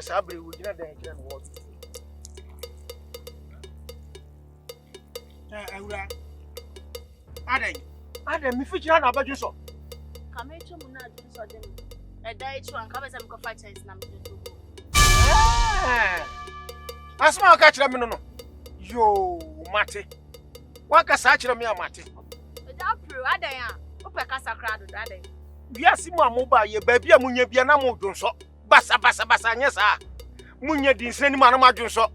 sabre we gina den kire no wo awura adan mi fikira na abadwo so kama echo mu na adwo so dem eda echo an ka be sem ko fa chance na me to go asma ka kire me no yo mate waka sa kire me amate eda pro adan a ope kasa kra do adan wiase mu amoba ye ba bia munya bia na mo dwonso basa nya sa munya dinsani ma na ma dwonso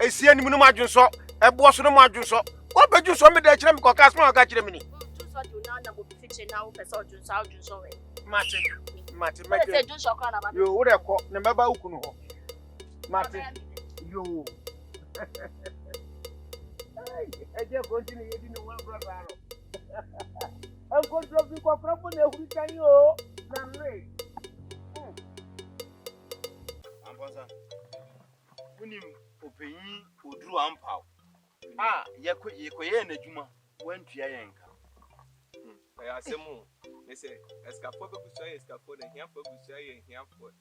esi anim no ma dwonso ebo so no ma dwonso obeju so me da kire me ko kasma ka kire me ni so do na na go fiche na wo pese odwonso we mate me do so kra na ba yo wo de ko ne meba ukunu ho mate yo ai eje continue yedi no one brother aro an control bi ko fra na huri kan yo na re amposa unim opeyin oduru ampaw ye na djuma wantua yenka ya asemu me say escafo be gusa ye escafo na hia fo gusa ye hia fo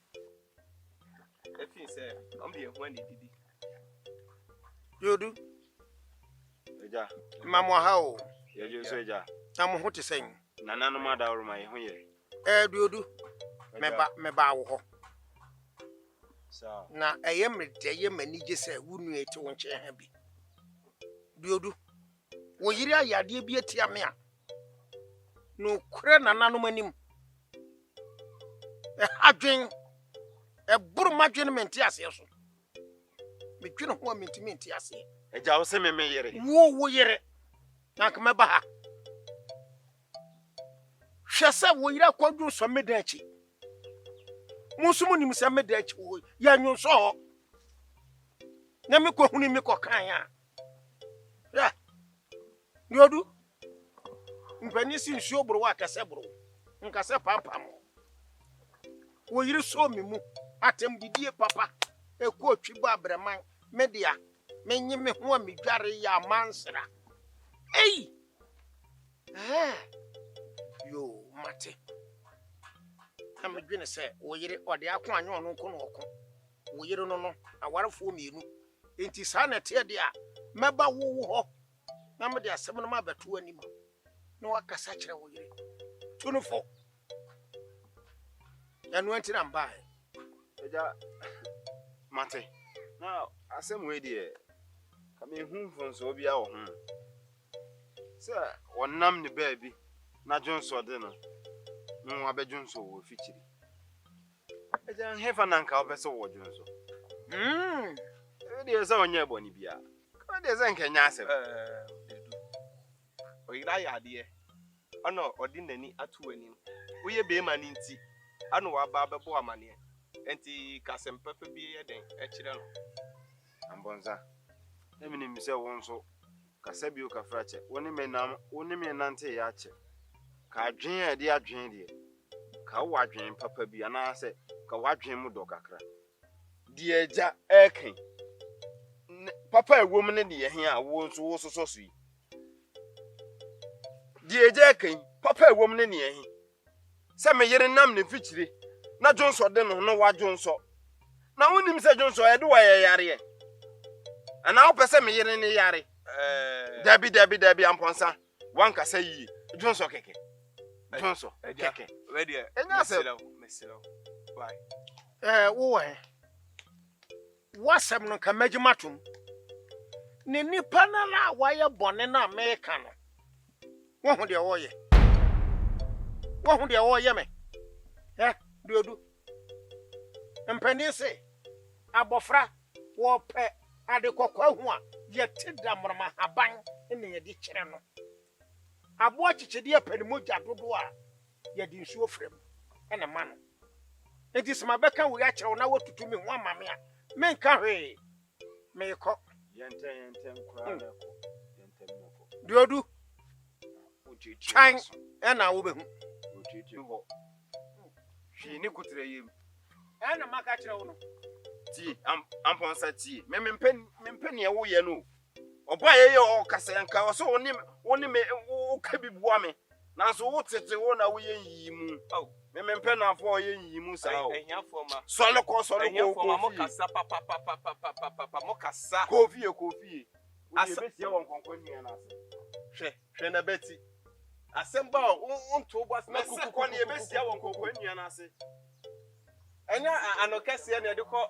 efin say am de ehun ani didi yodu eja mamo ha o ye je so eja am ho te sen nana no ma da woro ma ye ho ye yodu meba wo ho sa na eyemrede ye manije se wunu eti wo nche ha bi yodu wo yiri ayade bi etia me a no kure nananom anim adwen buru madwen menti ase so medwene ho menti ase eja wo se me yere wo yere na kama ba ha hwese wo yire akwadwu so medachi musumu nim se medachi wo ya nwonso ho na me ko hunu me ko kan ya yodu mpani si nsuo buru wa kase buru nkase pampam wo yiri so mimu atem didie papa eko twibo abreman media menye me ho amedware ya mansra yo mate amedwene se wo yiri ode akwa anyo no nko no oko wo yiri no awarefo mienu enti sa na te de a meba wo ho na me de asem no ma beto anima no wakasa kire wo yire tunufo enu antira mba eja mate na asem we de kama ehunfo so bia wo ho se wonnam ne baabi na jonso de no no abejunso wo fichiri eja hefa nanka obese wo jonso e de se onye boni bia ka de se nkenya asem oyira ya de ono ordinary atuani uye be ma nti anu wa ba bebo amane enti kasempepe bi ye den e kire no ambonza emini mi se wonso kasabi o kafrache woni me nante ya che ka adwen a de adwen de ka wo adwen papa bi ana se ka wo adwen mu do kakra de eja eken papa ewom ne de ye he a wo nso wo soso so yi de eja eken papa ewom ne ye he se me yere nam ne fichire na jonso de no wa jonso na wonim se jonso e de wa ye yare ana wo pese me yere ne yare dabi amponsa wanka say yi jonso keke jonso keke ready enya se meselo why wo wasem no ka magimatum ne nipa na waye bone na America no wo hu de wo ye me diodu mpani se abofra wo pe ade kokwa hu a ye tida mrama haban ne ye di kire no abo chichide apani moja dodo a ye di nsuo frem ene ma no enti sema beka wo ya kire na wotutu me ho amame a me nka hwe me ko yenten kura na ko yenten moko diodu ochichi chan ena wo behu ochichi ho hwi ni kutre yim ena maka kire wo no ti amponsa ti me mpeni e wo ye no oba ye o kasa yanka so woni me o ka bibua me Na so wo tete wo na wo yimu. Oh, me mempe na afọ yimu sa o. ehia forma. Sole ko Mo kasa papa mo kasa. Kofi. Asa- Asa besia won konkonni na ase. Hwe na beti. Asemba onto boas na Na kuku kon ye besia won konkonni na ase. Enya anokese na de ko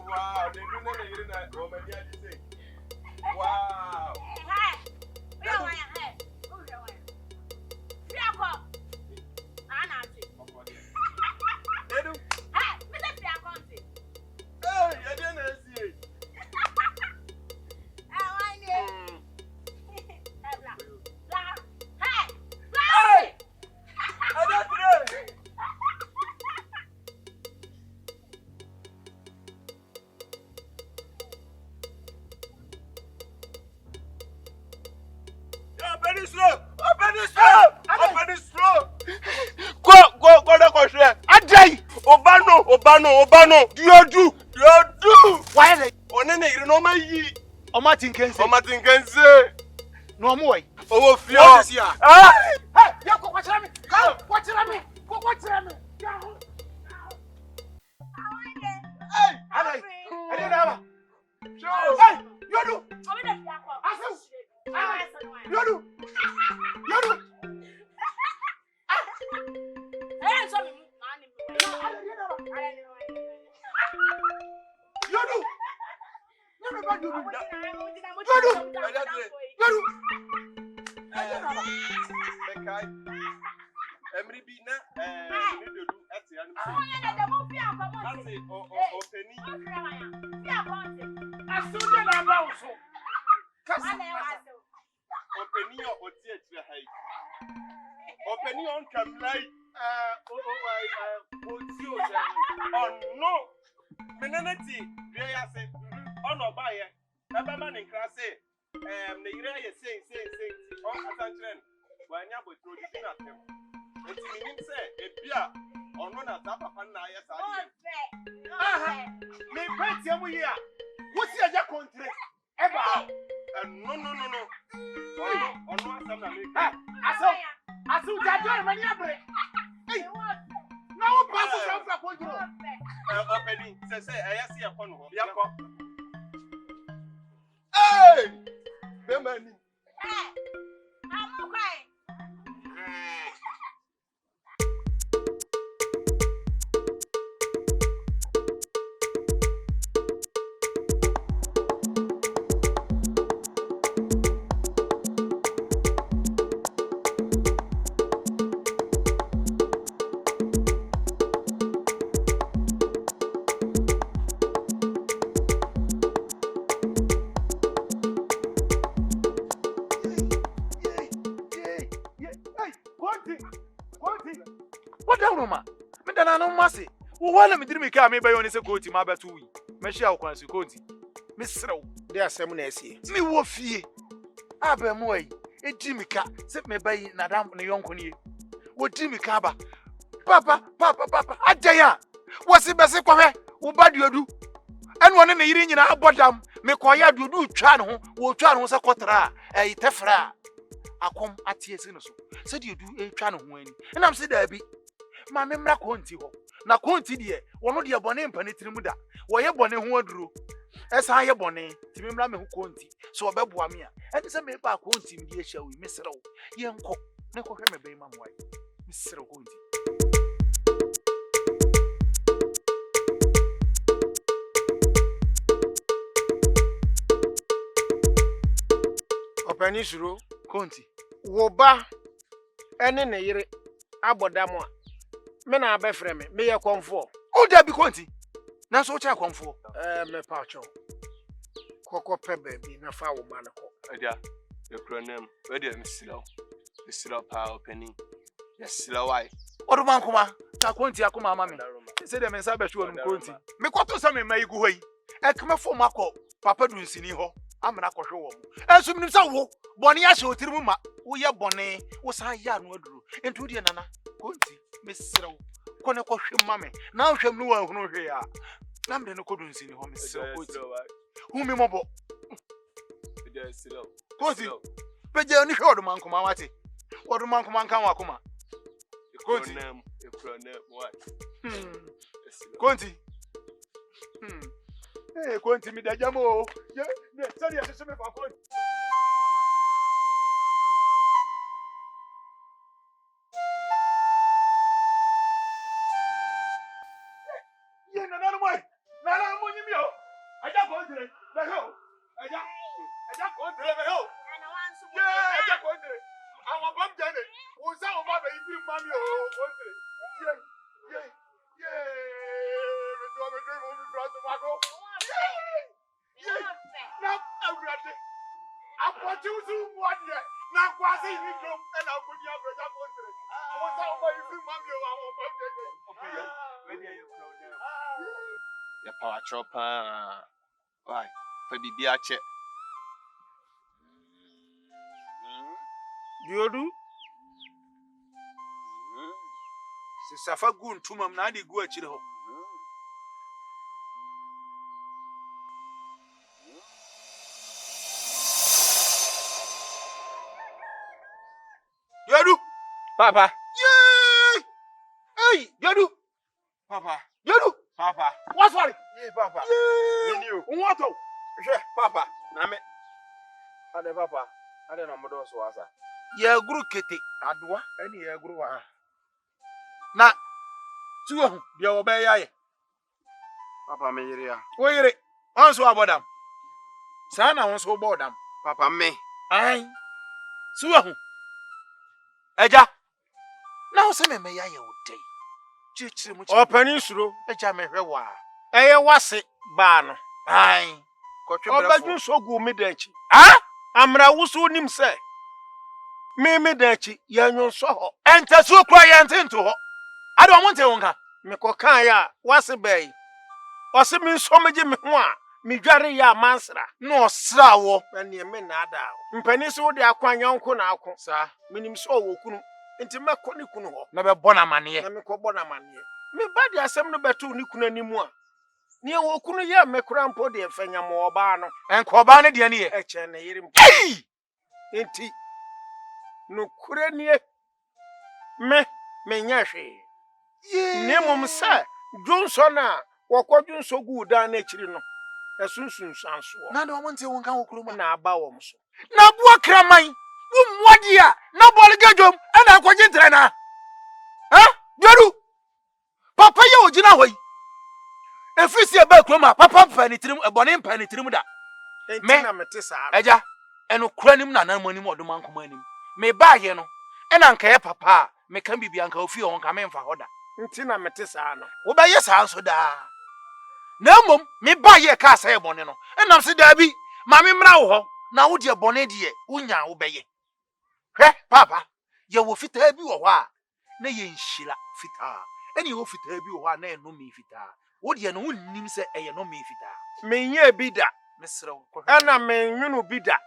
wow, they do not hear that. Oh, my dear, you say. Wow. Hey, we don't want your head. Who's the one? Fiako. They do. Hey, Mr. Fiako. Oh, you didn't see it. I want you. Hey, Hey! I don't know. Open it slow. Go share. Adai. Obano. Diodu. Why they? Onene ire no mayi. Omatinkense. Omatinkense. No more. Owo fio. What is here? Ah! Hey, you go watch me. Go watch me. Go watch me. Hey! Adai. I didn't have. Show. Hey, you do. Hey, You do. so me, Emri bi na ni dodu ati anu se. Ati openi. Openi o oti etire hai. Openi on kamlai. Oti o se. Oh no. Menenati dre ya se. Ono ba ye. Eba ma ni nkra se. Ne yire ye sei. On asanchire. Wanya botro di na tem. Oti minim se ebia ono na ta papa na aye sa ye. Me peti amu here. What is your country? Eba. No. Ono asam na me. Asu jajo mani abre. Hey. Na wo pass so fra control. Openi se ayasi e kono ho. Yakọ. Hey! Bemani. What down Roma? Me dana no mase. Wo wala me diri me ka me ba yo ne se koti ma beto wi. Me hia wo kwansu koti. Me serew. De asem na esie. Me wo fie. Aba mu ai. Edi me ka se me ba yi na dam ne yonko ne. Wo di me ka ba. Papa. Ajaya. Wo se bese kwahwe. Wo ba duodu. Enu one ne yiri nyina abodam. Me koya duodu twa ne ho. Wo twa ne ho se kotra. Tefra. Akom atie se no so. Se de du twa ne ho ani. Enam se da bi. Ma me mra konti ho. Na konti de wono de bone mpane tirimu da. Wo ye bone ho aduro. Esa ye bone. Ti me mra me ho konti. So obeboa me a. Enti se me ba konti mi de hia wi. Me serew. Ye nko. Ne ko hwe me be ma moai. Me serew konti. Opani suro Konti. wo ba ene ne yire abodam a me na abefre me ye konfo O da bi konti. Na so cha konfo. me pacho koko pe baby na fa wo ba ne ko Adia, your pronoun, whether Miss Slow, the slow power penny. Yes, slow eye. Oduman kuma. Ta konti akuma mama. Se de me nsa be hwe konti. Me kwato se me mai gu hoyi. E keme fo makọ papa du nsini ho. Amna kọhwe wo mu. Ensum nim sa wo. Boni ya hye otirimu ma. Wo ye boni. Wo san ya no aduru. Entu de nana. Konti me serew. Kone kọhwe mame. Na hwem no wa hunu hwe ya. Na mde no kodu nsini ho me serew konti. Hu me mobo. Yes, slow. Konti. Peje ni hwe oduman kuma wate. Oduman kuma nkan wa kuma. Konti. Your pronoun, what? Konti. Konti mi dajamo. Ye, sorry, ya se me fa konti. Ye na na mo. Na mo nyimi o. Aja konti. Na ho. Aja konti le ho. Ye, aja konti. Awon bam jane. Wo sa o ma be ibi mami o konti. Ye. Me do mo brother mago. Na awrade. Apochi uzu muadie. Na kwase ni drum e na akodi abroja konti. Wo sa o ma ibi mami o awon bam jane. Okay, where dey your pronoun? Your power chopper. Why? For Bibia check. Diodu. Si safa gu ntumam na ade gu akire ho. Diodu. papa Yay! Hey, Diodu. Papa. Diodu. Papa. What's funny? Yeah, Papa. Yay! Menu. What o? Hwɛ, Papa. Na me. Ade Papa. Ade na mo do so asa. Ye guru kete adoa ene ye guru wa. Na tuwa hu bia wo be yaye. Papa me yiri ya. Wo yire. Onso abodam. Sa na won so bodam. Papa me. Ai. Tuwa hu. Eja. Na wo se me yaye wo dei. Chichiri mu chi. opani suro Eja me hwe wa. eye wase ba no Ai. Kotwe brafo. obadun so gu me dachi Ah? amra wusu nim se me dachi ya nyon so ho Enta so kura ye ntinto ho. Ade wo monte wonka. me ko kan ya wase bai o se me so meje me ho a me dware ya mansra No osra wo. ene me na ada mpani so de akwanyanko na ako Sa minim so wo kunu nti mekọ ni kunu ho na be bona mane. na me ko bona mane me ba de asem no betu ni kunu animu a ne wo kunu ya mekura mpo de fanya mo oba no Enkoba ne de ne ye. eche na yiri mpo Hey! enti no kure nie me nya hwe ne mom sa dwonso na wokodwonso gu dan na chiri no esunsun sanso Na de wo monte wonka wo kuruma. na aba wo mso Na bua kraman. Wo mwadi a na bol gadwom ana akwaje ntre na. Ha? Diodu. Papa ye ogina hoyi. Efisi eba kuroma papa mpa ni tirim ebone mpa ni tirim da. enti Me? na mete sa Eja, eno kura nim na nan monim odoma nkoma anim. Me ba ye no. Ena nka ye papa a me kan bibia nka ofi ho nka me mfa hoda. enti na mete sa no Wo ba ye sa nso da. Na mom me ba ye ka sa ye bone no. Enam se da bi ma me mra wo ho na wo de bone de ye unya wo be ye. Hwe papa, ye wo fitaa bi wo ho a na ye nhira fitaa ene wo fitaa bi wo ha na eno mi fitaa wo de no wonnim se eye no mi fitaa menye bi da mesrɛ wo ana menwunu bi da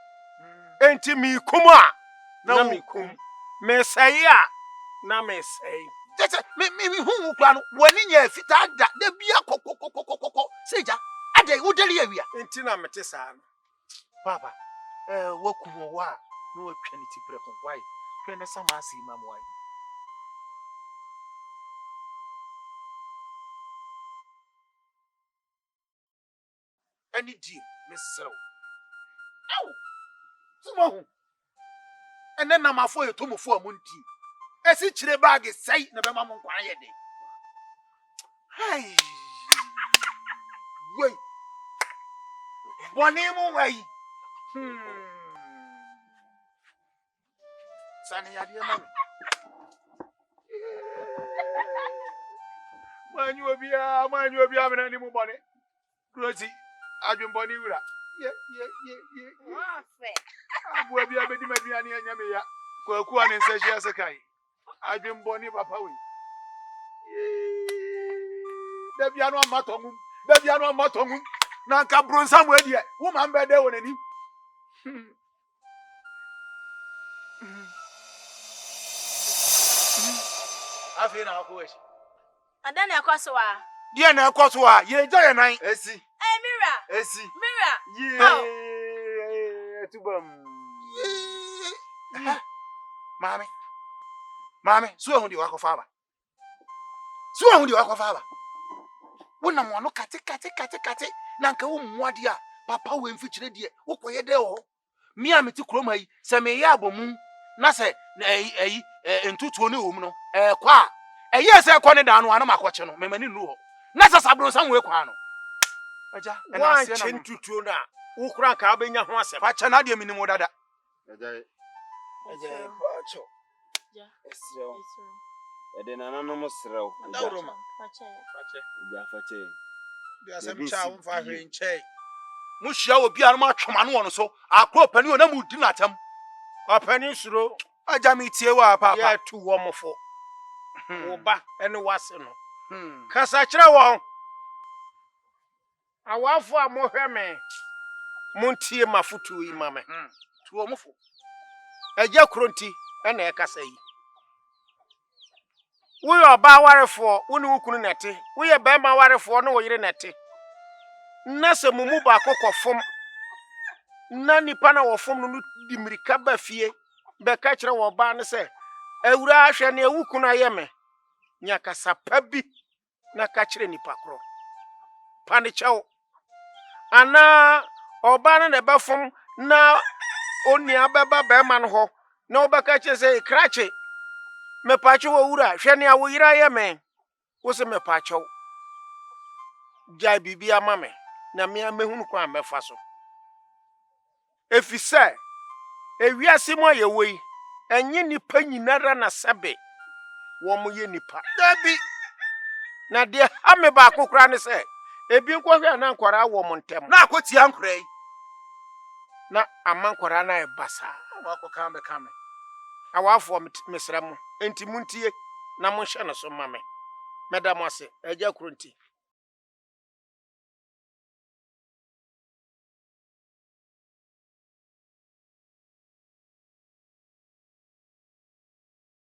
enti mi kuma na mi kum me sai a na me sai Just me hu wo kra no wani nya fitaa da bia kokokokokoko seja ade wo deli awia enti na mete saa no papa wakum wo a na watwa ne ti preko wai hwɛ ne sama asi mam wai ani di mesrɛ wo aw sumo ene na mafo etomofo amunti esi chire bag sai na be mam nkwan ye de hai wei boni mu wai sani ya de mam manyu obia me ni mu boni krosi adwen boni wura ye Wafe. abu obia bedi maduane anya me ya kwaku an nsaji asekai adwen boni papa we da bia no amatongum na nka bronsam we die wo man be de wonani afi na akweshi Adani akwasowa. die na ekoso a ye gya ye nan Esi. Mira. Esi. Mira. Ye. Etubam. Mami, so ehun di wakofa aba. Wona mo no kate na nka wo muade a papa we mfikyire die wo koye de ho. Mi a meti kroma yi se me ya abomu na se na entutuo ne wo mu no kwa eye se ko ne da no ana makoche no memani nu ho. Na se sabro san we kwa no. Aja, wan chentutuo na wo kura ka abenya ho asem fa chana de minimu dada. Ajay. Ajay pacho Ja. Esrew. Ede nananom srew. Dawroma. Fache. Ja fache. dia sem cha wo fa hwe nche Mu hia obi a no ma twoma no wono so akro pani o na mu di na tam. opani suro Aja mi tie wa papa. ya tu wo mofo wo ba ene wase no Hmm. kasa kire wo awafo a mo hwe me montie mafutu yi mame Tuo mufo. eja kronti ene e kasa yi wo yo ba warefo wo ne wukunu nete wo ye ba ma warefo no wo yire nete na se mumu ba kokofom na nipa na wo fom no di mirika ba fie be ka kire wo ba ne se awura ahwe ne wukunu ayeme nya kasa pa bi na ka kire nipa kro pane chew ana oba na ba fom na oni ababa ba ma no ho na obaka che se krache me pache wo wura hwe ne awo yira ye me wo se me pache jai bibia ma me na me amehunu kwa mefa so efise ewiase mo ye woi enye nipa nyinara na sebe wo mo ye nipa dabi na de ha me ba kokora ne se ebi nkwo hwe na nkwara wo mo ntem Na akoti ankora yi. na amankwara na e basa Wa ko kan be kan me. awafo mesra mo enti muntie na mo hye no so ma me meda mo ase agya kronti